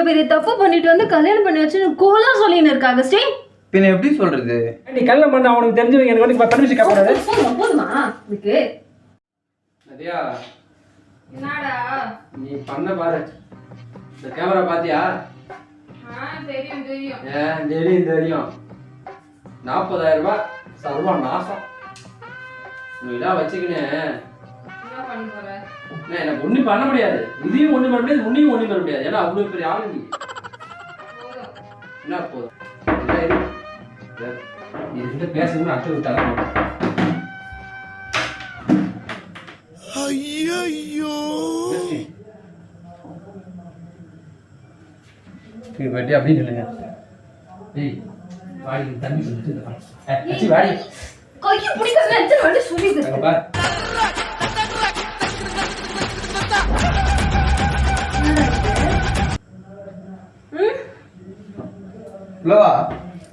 இவ்வளவு பெரிய தப்பு பண்ணிட்டு வந்து கல்யாணம் பண்ணி வச்சு கோலா சொல்லின்னு இருக்காங்க ஸ்ரீ. பின்ன எப்படி சொல்றது? நீ கல்யாணம் பண்ண அவனுக்கு தெரிஞ்சவங்க எனக்கு வந்து பர்மிஷன் கேட்கக்கூடாது. போதுமா இதுக்கு? நதியா என்னடா நீ பண்ண பாரு. இந்த கேமரா பாத்தியா? தெரியும் தெரியும். தெரியும். 40,000 ரூபாய் சர்வ நாசம். நீ இதெல்லாம் வச்சுக்கினே என்ன பண்ண போற? எனக்கு ஒண்ணும் பண்ண முடியாது. இதையும் ஒண்ணும் பண்ண முடியாது, உன்னையும் ஒண்ணும் பண்ண முடியாது. ஏன்னா அவ்வளவு பெரிய ஆளு நீ. என்ன போதும் நீ ரெண்டு பேசணும்னு அர்த்தம் விட்டாலும் ஐயோ வெட்டி அப்படி இல்லைங்க. ஏய் வாடி தண்ணி சொல்லிட்டு வாடி கையை பிடிக்கிறதுல எத்தனை வாட்டி சொல்லிட்டு பாரு.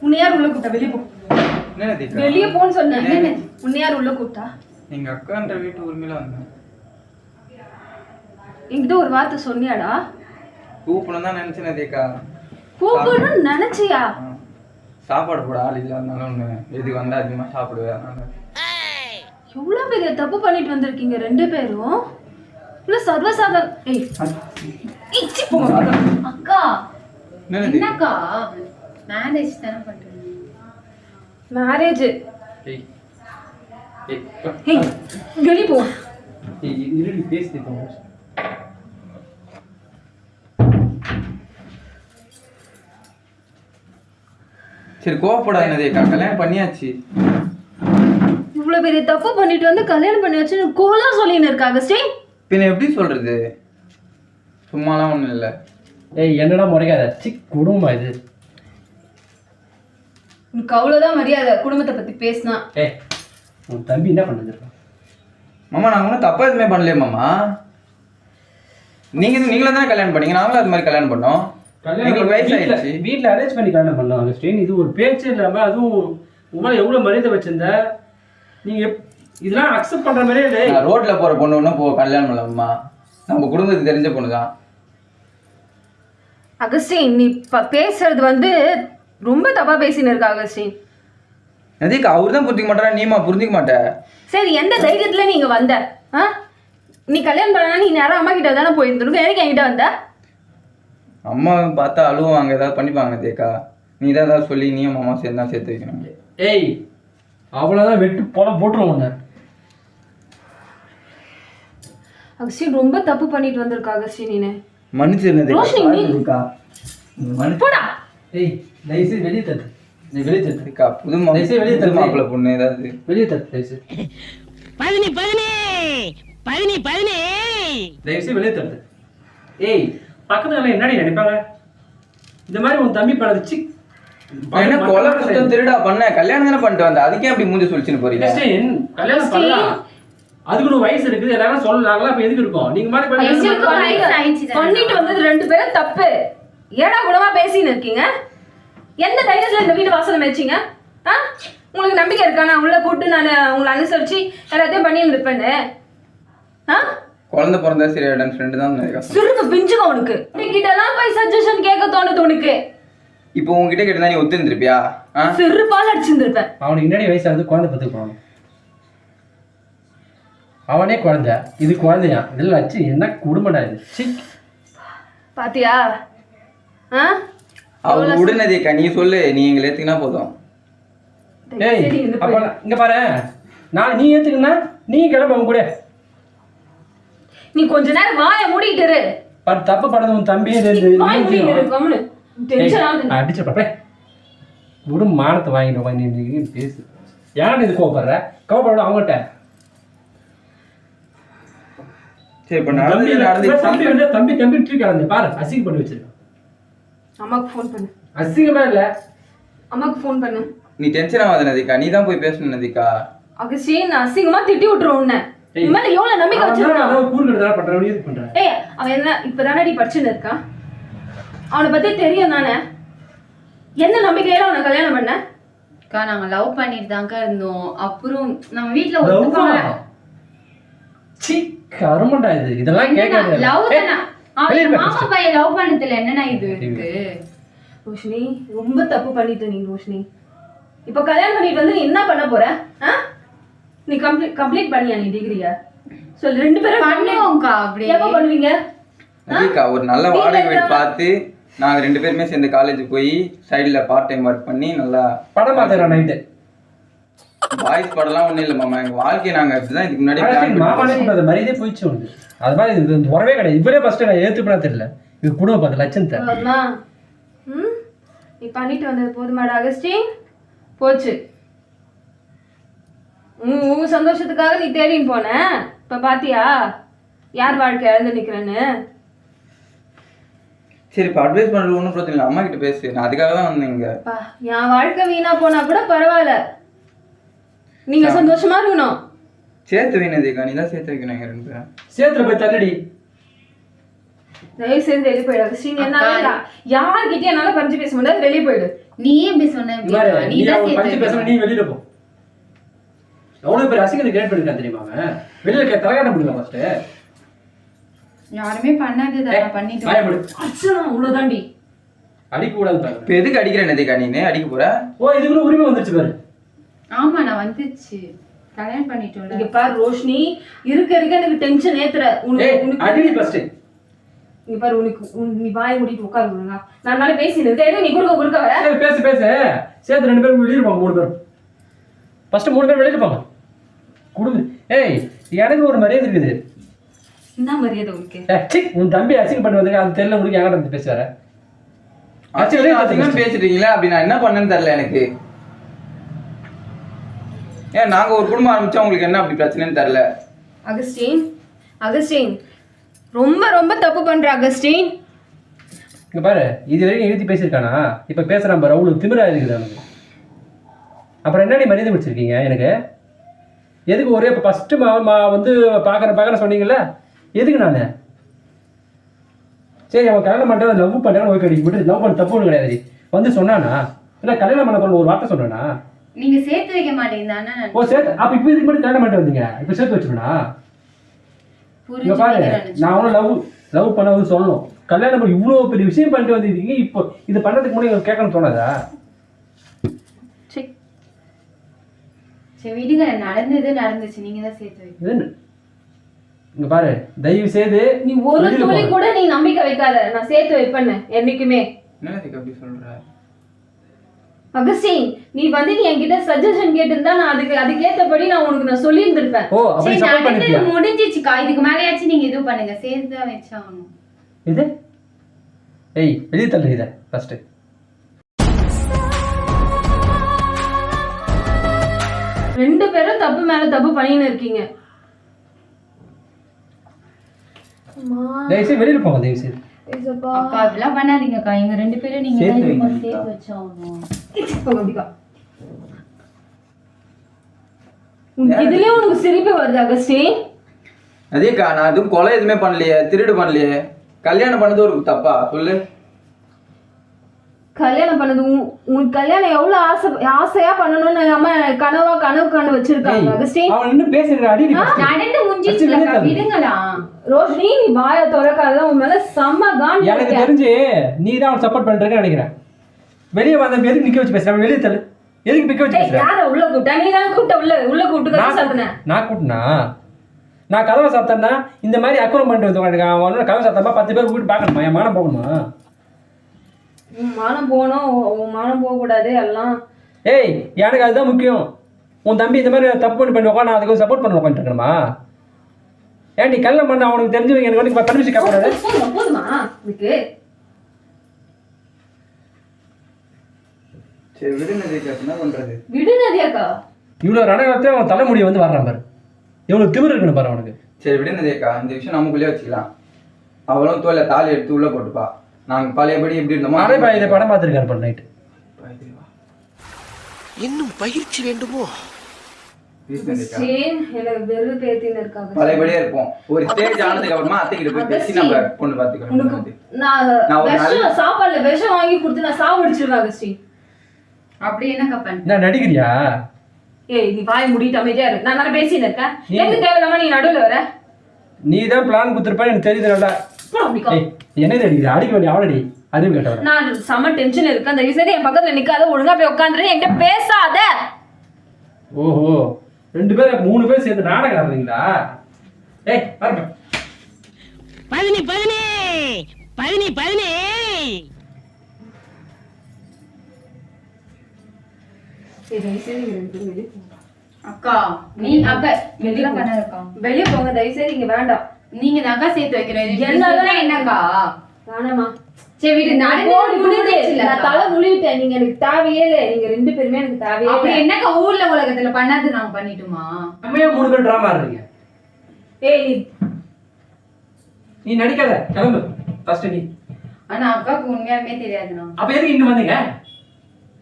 உன்னை யார் உள்ள கூட்டா? வெளியே போ. வெளியே போன்னு சொன்னேன். உன்னை யார் உள்ள கூட்டா? எங்க அக்கான்ற வீட்டு உரிமையில வந்தேன். என்கிட்ட ஒரு வார்த்தை சொன்னியாடா? கூப்பிடணும் தான் நினைச்சேன் நதியக்கா. கூப்பிடணும்னு நினைச்சியா? சாப்பாடு போட ஆள் இல்லாதனால ஒண்ணு எதுக்கு வந்தா அதிகமா சாப்பிடுவேன் அதனால. எவ்வளவு பெரிய தப்பு பண்ணிட்டு வந்திருக்கீங்க ரெண்டு பேரும். இல்ல சர்வசாதாரண. ஏய் இச்சி போ அக்கா. என்னக்கா மேரேஜ் தான பண்றீங்க? மேரேஜ். ஏய் ஏய் வெளிய போ. ஏய் இருடி பேசிட்டு போ. சரி கோவப்படாத நதியக்கா, கல்யாணம் பண்ணியாச்சு. இவ்வளவு பெரிய தப்பு பண்ணிட்டு வந்து கல்யாணம் பண்ணி வச்சு கோலா சொல்லின்னு இருக்காங்க ஸ்ரீ. பின்ன எப்படி சொல்றது? சும்மாலாம் ஒண்ணும் இல்லை. ஏய் என்னடா முறைக்காத. குடும்பம் இது. உனக்கு அவ்வளவுதான் மரியாதை குடும்பத்தை பத்தி பேசினா. ஏய் உன் தம்பி என்ன பண்ணிருக்கான்? மாமா நாங்க ஒன்றும் தப்பா எதுவுமே பண்ணலையே மாமா. நீங்களும் தானே கல்யாணம் பண்ணீங்க, நாங்களும் அது மாதிரி கல்யாணம் பண்ணோம். எங்களுக்கு வயசாயிடுச்சு. வீட்டில் அரேஞ்ச் பண்ணி கல்யாணம் பண்ணோம் ஸ்ரீன். இது ஒரு பேச்சு இல்லாமல் அதுவும் உங்களால் எவ்வளோ மரியாதை வச்சிருந்த நீங்கள் இதெல்லாம் அக்செப்ட் பண்ணுற மாதிரியே இல்லை. ரோட்ல போற பொண்ணு ஒன்றும் கல்யாணம் பண்ணலாமா? நம்ம குடும்பத்துக்கு தெரிஞ்ச பொண்ணு தான். அகஸ்டின் நீ பேசுறது வந்து ரொம்ப தப்பா பேசின்னு இருக்க அகஸ்டின். நதியக்கா அவர் தான் புரிஞ்சிக்க மாட்டாரா? நீமா புரிஞ்சிக்க மாட்ட. சரி எந்த தைரியத்துல நீங்க வந்த? நீ கல்யாணம் பண்ணா நீ நேரம் அம்மா கிட்ட தானே போயிருந்துருக்க. எனக்கு என்கிட்ட வந்த? அம்மா பார்த்தா அழுவாங்க, ஏதாவது பண்ணிப்பாங்க நதியக்கா. நீ தான் ஏதாவது சொல்லி நீயும் மாமா சேர்ந்து தான் சேர்த்து வைக்கணும். ஏய் அவ்வளோதான் வெட்டு போல போட்டுருவோம் ஒன்று. அகஸ்டின் ரொம்ப தப்பு பண்ணிட்டு வந்திருக்க அகஸ்டின். நீனு மன்னிச்சிருந்தேக்கா. போடா. ஏய் தயவுசெய்து வெளியே தட்டு. நீ வெளியே தட்டுக்கா. புது வெளியே தரு மாப்பிள்ள பொண்ணு ஏதாவது வெளியே தட்டு தயவுசெய்து. தயவுசெய்து வெளியே தட்டு. ஏய் பக்கத்துல என்னடி நினைப்பாங்க? இந்த மாதிரி உன் தம்பி பண்ணது என்ன கொலை குத்தம் திருடா பண்ண? கல்யாணம் தானே பண்ணிட்டு வந்த, அதுக்கே அப்படி மூஞ்சி சொல்லிச்சுன்னு போறீங்க? கல்யாணம் பண்ணலாம், அதுக்கு வயசு இருக்குது, எல்லாரும் சொல்லலாங்களா? அப்ப எதுக்கு இருக்கோம்? நீங்க மாதிரி பண்ணிட்டு வந்தது ரெண்டு பேரும் தப்பு. ஏடா கூடமா பேசின்னு இருக்கீங்க? எந்த தைரியத்துல இந்த வீட்டு வாசலை மேய்ச்சிங்க? உங்களுக்கு நம்பிக்கை இருக்கா நான் உள்ள கூட்டு நான் உங்களை அனுசரிச்சு எல்லாத்தையும் பண்ணி இருப்பேன்னு? குழந்தை பிறந்தா சரியாயிடும் ஃப்ரெண்டு தான் நினைக்கிறேன். சிறுக்கு பிஞ்சுங்க உனக்கு. கிட்டலாம் போய் சஜஷன் கேட்க தோணுது உனக்கு. இப்போ உங்ககிட்ட கேட்டா நீ ஒத்துந்திருப்பியா? சிறு பால் அடிச்சிருந்திருப்பேன். அவனுக்கு முன்னாடி வயசாகுது, குழந்தை பத்துக்கு போகணும். அவனே குழந்தை, இது குழந்தையா? இதெல்லாம் வச்சு என்ன குடும்படா இது? பாத்தியா? அவன் உடனடிக்கா நீ சொல்லு, நீ எங்களை ஏத்துக்கினா போதும். ஏய் அப்ப இங்க பாரு, நான் நீ ஏத்துக்கினா நீ கிளம்ப அவங்க கூட. நீ கொஞ்ச நேரம் வாயை மூடிட்டு இரு. தப்பு பண்ணது உன் தம்பி. அடிச்சப்ப விடு, மானத்தை வாங்கிட்டு பேசு. யாரு இது கோவப்படுற? கோவப்பட அவங்ககிட்ட. சரி இப்ப நடந்து தம்பி ட்ரீ கலந்து பாரு, அசிங்க பண்ணி வச்சிருக்கான். அம்மாக்கு ஃபோன் பண்ணு. அசிங்கமா இல்ல, அம்மாக்கு ஃபோன் பண்ணு. நீ டென்ஷன் ஆகாத நதிகா, நீ தான் போய் பேசணும் நதிகா. அகஸ்டின் அசிங்கமா திட்டி விட்டுருவோம் உன்னை. இந்த மாதிரி எவ்வளவு நம்பிக்கை வச்சிருக்கான். அவன் கூர்க்கறதா பண்றவனே இது பண்றான். ஏய் அவன் என்ன இப்பதானடி படிச்சுன்னு இருக்கான்? அவனை பத்தி தெரியும் தானே? என்ன நம்பிக்கையில அவனை கல்யாணம் பண்ண? அக்கா நாங்க லவ் பண்ணிட்டு தாங்க இருந்தோம். அப்புறம் நம்ம வீட்ல ஒத்துக்கல. கருமண்டா இது, இதெல்லாம் கேட்காத. லவ் தானா? வெளியே அவன் மாமா பையன் லவ் பண்ணதுல என்னண்ணா இது இருக்கு? ரோஷினி ரொம்ப தப்பு பண்ணிட்ட நீ ரோஷினி. இப்போ கல்யாணம் பண்ணிட்டு வந்து நீ என்ன பண்ண போற? நீ கம்ப்ளீட் பண்ணியா நீ டிகிரியா? சொல்லு. 2 பேரும் பண்ணுவோம்க்கா. அப்படியே எப்போ பண்ணுவீங்க? அதேக்கா ஒரு நல்ல வாடகை வீடு பார்த்து நாங்கள் 2 பேருமே சேர்ந்து காலேஜ் போய் சைடில் பார்ட் டைம் ஒர்க் பண்ணி நல்லா படம் பார்த்துக்கிறோம் நைட்டு. பாய்ஸ் படம்லாம் ஒன்றும் இல்லை மாமா. எங்கள் வாழ்க்கையை நாங்கள் இப்படிதான் இதுக்கு முன்னாடி plan மாமானே பண்ணி கூடாது, மரியாதையே போயிடுச்சு உனக்கு. அது மாதிரி இது உறவே கிடையாது. இவரே ஃபர்ஸ்ட் நான் ஏற்றுப்பா தெரியல. இது குடும்ப 10 லட்சத்தை அம்மா, நீ பண்ணிட்டு வந்தது போதுமாடா அகஸ்டின்? போச்சு. உங்க சந்தோஷத்துக்காக நீ தேடின்னு போன. இப்ப பாத்தியா யார் வாழ்க்கை இழந்து நிக்கிறேன்னு? சரி இப்போ அட்வைஸ் பண்ணுறது ஒன்றும் பிரச்சனை இல்லை, அம்மா கிட்ட பேசு. நான் அதுக்காக தான் வந்தேன் இங்கே. என் வாழ்க்கை வீணா போனா கூட பரவாயில்ல, நீங்க சந்தோஷமா இருக்கணும். சேர்த்து வைனதேக்கா, நீ தான் சேர்த்து வைக்கணும் எங்கள் 2 பேரும். சேத்துல போய் தள்ளடி. தயவு செய்து வெளியே போயிடு அகஸ்டின். என்னால யார்கிட்டயும் என்னால பறிஞ்சு பேச முடியாது. வெளியே போயிடு. நீ இப்படி சொன்ன? நீ பஞ்சு பேச நீ வெளியில போ. எவ்வளவு பேர் அசிங்கத்தை கிரியேட் பண்ணிருக்கான் தெரியுமா அவன்? வெளியில தலைகாட்ட முடியல ஃபர்ஸ்ட். யாருமே பண்ணாதே பண்ணிட்டு அச்சனா அவ்வளவுதான்டி. அடிக்க கூடாது பாரு. இப்போ எதுக்கு அடிக்கிறேன் நதிக்கா? நீ அடிக்க போற? ஓ இதுக்குள்ள உரிமை வந்துருச்சு பாரு. ஆமா நான் வந்துச்சு. கல்யாணம் பண்ணிட்டோம்ல. இங்க பாரு ரோஷினி, இருக்க எனக்கு டென்ஷன் ஏத்துற. உனக்கு அடிடி ஃபர்ஸ்ட். இங்க பாரு நீ வாய் மூடிட்டு உட்காருங்க. நான் நாளை பேசினது நீ குறுக்க வர. பேசு சேர்த்து 2 பேரும் வெளியில போங்க. 3 பேரும் ஃபர்ஸ்ட் 3 பேர் வெளியில போங்க. குடுங்க. ஏய் எனக்கு ஒரு மரியாதை இருக்குது. என்ன மரியாதை உனக்கு? சி உன் தம்பி அசிங்கம் பண்ணி வந்தீங்க. அது தெரியல உனக்கு யார்கிட்ட வந்து பேசுவார? அசிங்கம் பேசிட்டீங்களா? அப்படி நான் என்ன பண்ணேன்னு தெரியல எனக்கு. ஏன் நாங்க ஒரு குடும்பம் ஆரம்பிச்சா உங்களுக்கு என்ன அப்படி பிரச்சனைன்னு தெரியல. அகஸ்டின் ரொம்ப தப்பு பண்ற அகஸ்டின். இங்க பாரு, இது வரைக்கும் எழுதி பேசியிருக்கானா? இப்ப பேசுறான் பாரு, அவ்வளவு திமிரா இருக்குது அவனுக்கு. அப்புறம் என்னடி மரியாதை வச்சிருக்கீங்க எனக்கு? எதுக்கு ஒரே ஃபர்ஸ்ட் வந்து பாக்குற சொன்னீங்கல்ல, எதுக்கு நானு? சரி அவன் கல்யாணம் பண்ணிட்டு லவ் பண்ணான்னு ஓகே, விட்டு லவ் பண்ண தப்பு ஒன்றும் கிடையாது. வந்து சொன்னானா? இல்லை கல்யாணம் பண்ண ஒரு வார்த்தை சொன்னானா? நீங்க சேர்த்து வைக்க மாட்டீங்கதானே? ஓ சேர்த்து. அப்ப இப்போ இதுக்கு மட்டும் கல்யாணம் பண்ணிட்டு வந்தீங்க, இப்போ சேர்த்து வச்சுக்கணா? இங்க பாரு, நான் அவனும் லவ் பண்ண வந்து சொல்லணும். கல்யாணம் பண்ணி இவ்வளோ பெரிய விஷயம் பண்ணிட்டு வந்துருக்கீங்க. இப்போ இது பண்ணதுக்கு முன்னாடி கேட்கணும் தோணாதா? சரி விடுங்க, நடந்துச்சு. நீங்க தான் சேர்த்து வைக்க. இங்க பாரு, தயவு செய்து நீ ஒரு துளி கூட நீ நம்பிக்கை வைக்காத. நான் சேர்த்து வைப்பேன்னு என்னைக்குமே. என்ன அப்படி சொல்ற அகஸ்டின்? நீ என்கிட்ட சஜஷன் கேட்டிருந்தா நான் அதுக்கேற்றபடி நான் உனக்கு நான் சொல்லி இருந்திருப்பேன். ஓ அப்படி சப்போர்ட் பண்ணிட்டியா? முடிஞ்சிச்சுக்கா. இதுக்கு மேலேயாச்சும் நீங்க இது பண்ணுங்க. சேர்த்து தான் வச்சாகணும். இது ஏய் வெளியே தள்ளு இதை ஃபர்ஸ்ட். ரெண்டு பேரும் தப்பு மேல தப்பு பண்ணின்னு இருக்கீங்க. தயவு செய்து வெளியில போங்க. தயவு செய்து அக்கா இதெல்லாம் பண்ணாதீங்கக்கா. எங்க 2 பேரும் நீங்க சேர்த்து வச்சாகணும். இதுலயே உனக்கு சிரிப்பு வருது அகஸ்டின்? அதேக்கா, நான் எதுவும் கொலை எதுவுமே பண்ணலையே, திருடு பண்ணலையே. கல்யாணம் பண்ணது ஒரு தப்பா சொல்லு? கல்யாணம் பண்ணது உனக்கு கல்யாணம் எவ்வளவு ஆசையா பண்ணணும்னு அம்மா கனவு வச்சிருக்காங்க அகஸ்டின். அவன் இன்னும் பேசுற அடி நடந்து முடிஞ்சிச்சுலக்கா, விடுங்களா. ரோஷினி நீ வாயை திறக்காத. உன் மேல செம்ம காண்ட். எனக்கு தெரிஞ்சு நீ தான் அவன் சப்போர்ட் பண்றேன்னு நினைக்கிறேன். வெளியே வந்த எதுக்கு நிக்க வச்சு பேசுறேன்? வெளியே தள்ளு. எதுக்கு நிக்க வச்சு பேசுறேன்? யார உள்ள கூட்டா? நீ தான் கூட்ட உள்ள கூட்டு கதை சாத்துன. நான் கூட்டினா? நான் கதவை சாத்தேன்னா இந்த மாதிரி அக்குறம் பண்ணிட்டு வந்து அவனோட கதவை சாத்தமா 10 பேர் வீட்டு பார்க்கணுமா? என் மானம் போகணுமா? மானம் போகணும். மானம் போக கூடாது எல்லாம். ஏய் எனக்கு அதுதான் முக்கியம். உன் தம்பி இந்த மாதிரி தப்பு பண்ணுவாங்க, நான் அதுக்கு சப்போர்ட் பண்ண உட்காந்துட்டு இருக்கணுமா? ஏன் நீ கல்யாணம் பண்ண அவனுக்கு தெரிஞ்சவங்க எனக்கு வந்து பர்மிஷன் கேட்கக்கூடாது? போதுமா இதுக்கு? சரி விடுனதேக்கா, என்ன பண்றது? விடுனதேக்கா இவ்வளவு ரணகத்தை அவன் தலைமுடியை வந்து வர்றான் பாரு. எவ்வளவு திமிரு இருக்கணும் பாரு அவனுக்கு. சரி விடுனதேக்கா, இந்த விஷயம் நமக்குள்ளே வச்சுக்கலாம். அவளும் தோலை தாலி எடுத்து உள்ள போட்டுப்பா. நாங்க பழையபடி எப்படி இருந்தோமோ அதே இதை படம் பார்த்துருக்காரு பாரு நைட்டு. இன்னும் பயிற்சி வேண்டுமோ? பழையபடியே இருப்போம். ஒரு ஸ்டேஜ் ஆனதுக்கு அப்புறமா அத்தைக்கிட்ட போய் பேசி நம்ம பொண்ணு பாத்துக்கலாம். சாப்பாடுல விஷம் வாங்கி கொடுத்து நான் சாவடிச்சிருவேன் அகஸ்டின். அப்படி என்னக்கா பண்ண? நான் நடிக்கிறியா? ஏய் நீ வாய் மூடிட்டு அமைதியா இரு. நான் பேசின்னு இருக்கேன். எங்க தேவையில்லாம நீ நடுவுல வர? நீ தான் பிளான் கொடுத்துருப்ப எனக்கு தெரியுது. நல்லா ஏய், என்னது அடிக்குது? அடிக்க வேண்டிய அவளடி அறிவு கேட்டவர. நான் செம டென்ஷன் இருக்கு. அந்த சரி என் பக்கத்துல நிக்காத, ஒழுங்கா போய் உட்காந்துரு, என்கிட்ட பேசாத. ஓஹோ, 2 பேர் 3 பேர் சேர்ந்து நாடகம் ஆடுறீங்களா? ஏய் பாருங்க. பதினி பதினி பதினி பதினி அக்கா நீ அக்கா வெளியில பண்ணாருக்கா வெளிய போங்க தயவு செய்து, இங்க வேண்டாம். நீங்க தான் அக்கா சேர்த்து வைக்கிறேன். என்னால என்னக்கா வேணாமா? சரி வீடு நான் தலை முழுவிட்டேன். நீங்க எனக்கு தேவையே இல்லை. நீங்க 2 பேருமே எனக்கு தேவையே அப்படி இல்லை. என்னக்கா ஊர்ல உலகத்துல பண்ணாது நாங்க பண்ணிட்டுமா? அம்மையா 3 பேர் டிராமா ஆடுறீங்க. ஏய் நீ நடிக்காத, கிளம்பு ஃபர்ஸ்ட் நீ. ஆனா அக்காவுக்கு உண்மையாலுமே தெரியாதுண்ணா. அப்ப எதுக்கு இங்க வந்தீங்க?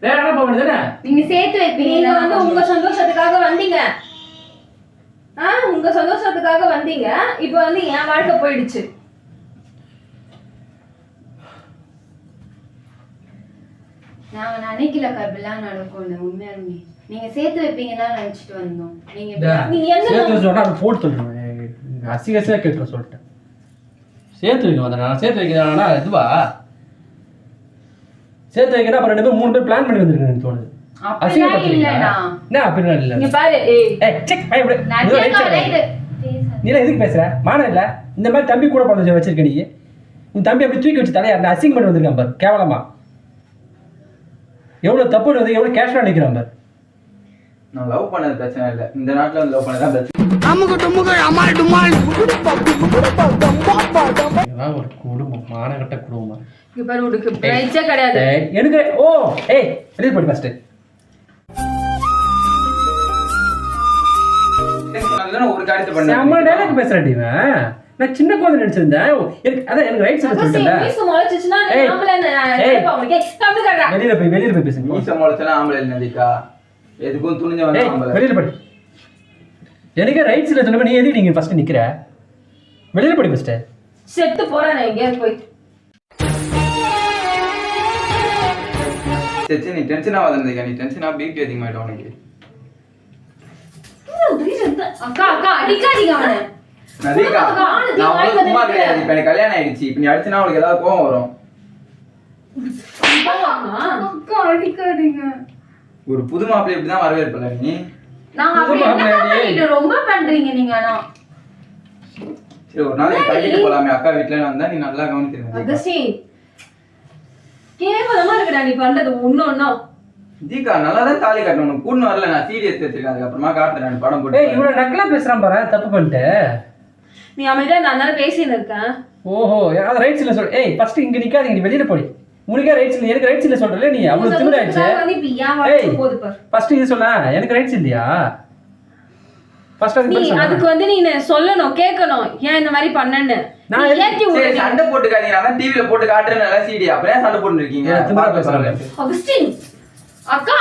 வேற என்ன போக வேண்டியதானே? நீங்க சேர்த்து நீங்க வைப்பீங்க வந்து உங்க சந்தோஷத்துக்காக வந்தீங்க. உங்க சந்தோஷத்துக்காக வந்தீங்க. இப்ப வந்து என் வாழ்க்கை போயிடுச்சு. நாங்க நினைக்கல கபிலாம் நடக்கும்னு. உண்மையாலுமே நீங்க சேர்த்து வைப்பீங்கன்னு நினைச்சிட்டு வந்தோம். நீங்க நீ என்ன சேர்த்து சொன்னா அது போட்டு சொல்றேன். அசிகசியா கேட்கற சொல்லிட்டேன். சேர்த்து வைக்க வந்தேன். நான் சேர்த்து வைக்கிறேன்னா இதுவா? சேர்த்து வைக்கிறா அப்புறம் 2 பேர் 3 பேர் பிளான் பண்ணி வந்திருக்கேன்னு தோணுது. அப்படிலாம் இல்லண்ணா. என்ன அப்படிலாம் இல்ல? இங்க பாரு. ஏய் செக் பை இப்படி. நான் இது நீ எதுக்கு பேசுற? மானம் இல்ல. இந்த மாதிரி தம்பி கூட பிறந்து வச்சிருக்க நீ. உன் தம்பி அப்படி தூக்கி வச்சு தலையா அந்த அசிங்கம் பண்ணி வந்திருக்கான் பாரு, கேவலமா. எவ்வளவு தப்பு வந்து எவ்வளவு கேஷுவலா நிக்கிறான் பாரு. நான் லவ் பண்ணது பிரச்சனை இல்லை, இந்த நாட்டுல வந்து லவ் பண்ணதான் பிரச்சனை. அமுக டுமுக அமால் டுமால் இதெல்லாம் ஒரு குடும்பம், மானகட்ட குடும்பம். இங்க பாரு, உனக்கு பிரைச்சே கிடையாது. எனக்கு ஓ ஏய் வெளிய போடி ஃபர்ஸ்ட். ஒரு காரியத்தை பண்ண நம்ம டைலாக் பேசுறடி இவன். நான் சின்ன குழந்தை நினைச்சிருந்தேன். எனக்கு ரைட் சைடு சொல்லிட்டல. மீச முளைச்சிச்சுனா ஏய், நாமளே ஏய். அவனுக்கு கம்மி கறடா. வெளியில போய் பேசுங்க. நீ சமாளிச்சலாம் ஆம்பளை நதிக்கா, எதுக்கும் துணிஞ்சவன் ஏய் ஆம்பளை. வெளியில போடி. எனக்கு ரைட் சைடுல சொன்னப்ப நீ எதுக்கு நீங்க ஃபர்ஸ்ட் நிக்கிற? வெளியில போடி ஃபர்ஸ்ட். செத்து போறேன் நான் எங்க போய். சரி நீ டென்ஷன் ஆகாத நதிக்கா, நீ டென்ஷனா பிபி அதிகமாயிடும் உனக்கு. அக்கா அக்கா அடிக்காதீங்க அவனை. நதிக்கா நான் உங்களுக்கு சும்மா கிடையாது. இப்ப எனக்கு கல்யாணம் ஆயிடுச்சு. இப்ப நீ அடிச்சுனா உனக்கு ஏதாவது கோவம் வரும். அக்கா அடிக்காதீங்க. ஒரு புது மாப்பிள்ளை இப்படிதான் வரவேற்பல நீ. நாங்க அப்படி என்ன பண்ணிட்டு ரொம்ப பண்றீங்க நீங்க. ஆனா சரி ஒரு நாளைக்கு கட்டிட்டு போலாமே அக்கா வீட்டுல வந்தா நீ நல்லா கவனிச்சிருந்த. அகஸ்டி கேவலமா இருக்குடா நீ பண்றது ஒண்ணும். ஜிகா நல்லா தான் தாலி கட்டணும். உனக்கு கூண்டு வரல, நான் சீரியஸ் வச்சிருக்கேன். அதுக்கப்புறமா காட்டுறேன் படம் போட்டு. ஏய் இவன நக்கலா பேசுறான் பாரு, தப்பு பண்ணிட்டு. நீ அமைதியா நான் தானே பேசின்னு இருக்கேன். ஓஹோ அது ரைட் சைடுல சொல். ஏய் ஃபர்ஸ்ட் இங்க நிக்காதீங்க, நீ வெளியில போடி. உனக்கே ரைட் சைடுல, எனக்கு ரைட் சைடுல சொல்றல நீ. அவ்வளவு திமிர ஆயிடுச்சு. வந்து இப்ப ஏன் வாழ்க்கை போகுது பாரு. ஃபர்ஸ்ட் இது சொல்ல, எனக்கு ரைட் சைடு இல்லையா? ஃபர்ஸ்ட் அது நீ சொல்லு. அதுக்கு வந்து நீ சொல்லணும், கேட்கணும், ஏன் இந்த மாதிரி பண்ணேன்னு. நான் நீ ஏத்தி சரி விடுறீங்க. சண்டை போட்டு காதீங்க. நான் டிவில போட்டு காட்டுறேன் நல்லா சீடி. அப்புறம் ஏன் சண்டை போட்டு இருக்கீங்க? ஏன் திமிரா பேசுறாங்க? அகஸ்டின் அக்கா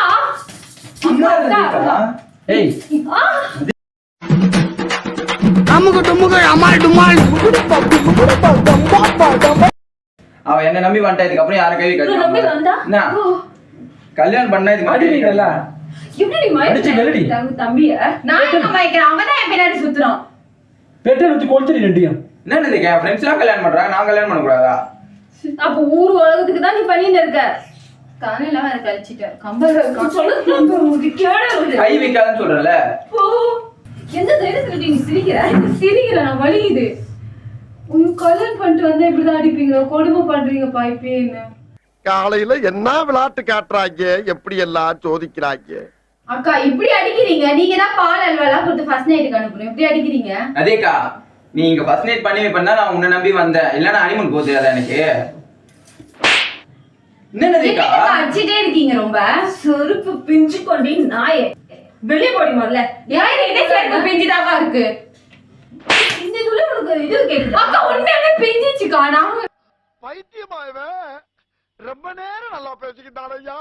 ஏய் அமுக டுமுக அமால் டுமால் அவ என்ன நம்பி வந்துட்டா. இதுக்கப்புறம் யாரும் கேள்வி இவன் நம்பி வந்தா? என்ன கல்யாணம் பண்ணா இது மாதிரி அடிவீங்கல்ல? எப்படி நீ அடிச்சு வெளுடி. தம்பிய நான் எங்க மயக்கிறேன்? அவன் தான் என் பின்னாடி சுத்துறான். பெட்ரோல் ஊத்தி கொளுத்துடி ரெண்டையும். என்ன நினைக்க என் ஃப்ரெண்ட்ஸ் எல்லாம் கல்யாணம் பண்றாங்க, நான் கல்யாணம் பண்ணக்கூடாதா? அப்ப ஊர் உலகத்துக்கு தான் நீ பண்ணின்னு இருக்க. காலையெல்லாம் வேற கழிச்சிட்டேன். கம்பல் சொல்லு கேட கை வைக்காதுன்னு சொல்றல. எந்த தைரியத்துல நீ சிரிக்கிற? சிரிக்கல, நான் வலிக்குது. உங்க கல்யாணம் பண்ணிட்டு வந்தா இப்படிதான் அடிப்பீங்க, கொடுமை பண்றீங்க பாய்ப்பேன்னு. காலையில என்ன விளையாட்டு காட்டுறாங்க, எப்படி எல்லாம் சோதிக்கிறாங்க. அக்கா இப்படி அடிக்கிறீங்க? நீங்க தான் பால் அல்வாலாம் கொடுத்து ஃபர்ஸ்ட் நைட்டுக்கு அனுப்புறீங்க, இப்படி அடிக்கிறீங்க? அதேக்கா நீ இங்க ஃபர்ஸ்ட் நைட் பண்ணி பண்ணா நான் உன்னை நம்பி வந்தேன். இல்லன்னா ஹனிமூன் போகுது. அதான் எனக்கு என்னதுக்கா அடிச்சிட்டே இருக்கீங்க. ரொம்ப செருப்பு பிஞ்சு கொண்டி நாயே வெளியே போடி முதல்ல. சேர்த்து பிஞ்சுதாவா இருக்கு. இந்த இதுல உனக்கு இது கேக்குது. அக்கா உண்மையாவே பிஞ்சிச்சுக்கா. நான் பைத்தியமாயவே ரொம்ப நேரம் நல்லா பேசிக்கிட்டாலையா.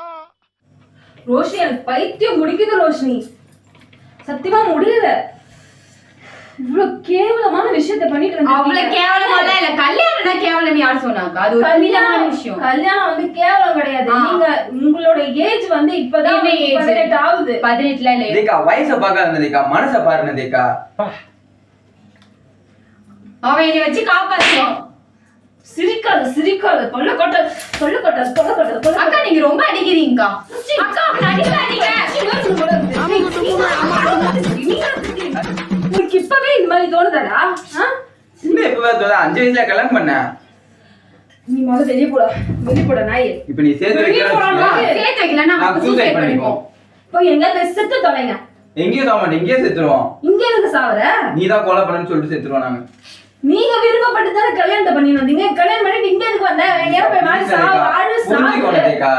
ரோஷினி எனக்கு பைத்தியம் முடிக்குது ரோஷினி. சத்தியமா முடியல. இவ்வளவு கேவலமான விஷயத்தை பண்ணிட்டு வந்து அவ்வளவு கேவலமாலாம் இல்ல. கல்யாணம்னா கேவலம் யார் சொன்னாக்கா? அது ஒரு கல்யாணமான விஷயம். கல்யாணம் வந்து கேவலம் கிடையாது. நீங்க உங்களோட ஏஜ் வந்து இப்பதான் 18 ஆகுது. 18ல இல்ல. தேக்கா வயசை பார்க்காதீக்கா, மனசை பாருங்க தேக்கா. அவன் என்னை வச்சு காப்பாத்துவான். சிரிக்காத கொல்ல கொட்டாது அக்கா நீங்க ரொம்ப அடிக்கிறீங்கக்கா. அக்கா அவனை அடிக்காதீங்க. உங்களுக்கு இப்பவே இந்த மாதிரி தோணுதாடா? இன்னும் எப்பவே தோதா 5 வயசுல கல்யாணம் பண்ண. நீ முதல்ல வெளிய போடா நாயே. இப்போ நீ சேர்த்து வெளிய போடா. சேர்த்து வைக்கலன்னா நான் சூசைட் பண்ணிப்போம். போய் எங்க செத்து தொலைங்க. எங்கேயும் சாக மாட்டேன், இங்கேயே செத்துருவோம். இங்க எதுக்கு சாவற? நீ தான் கொலை பண்ணன்னு சொல்லிட்டு செத்துருவோம் நாங்க. நீங்க விருப்பப்பட்டு தானே கல்யாணத்தை பண்ணி வந்தீங்க. கல்யாணம் பண்ணிட்டு இங்க எதுக்கு வந்த? எங்கேயா போய் வாழ புரிஞ்சுக்கோங்க தேக்கா.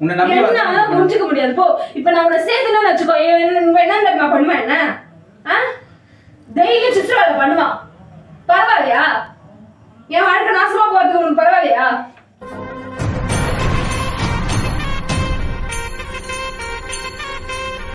உன்னை நம்பி என்ன புரிஞ்சுக்க முடியாது. போ இப்ப நான் உன்னை சேர்த்துன்னு வச்சுக்கோ. என்ன நான் பண்ணுவேன் என்ன? டெய்லி சித்திரவதை பண்ணுவான். பரவாயில்லையா? என் வாழ்க்கை நாசமா போறதுக்கு உனக்கு பரவாயில்லையா?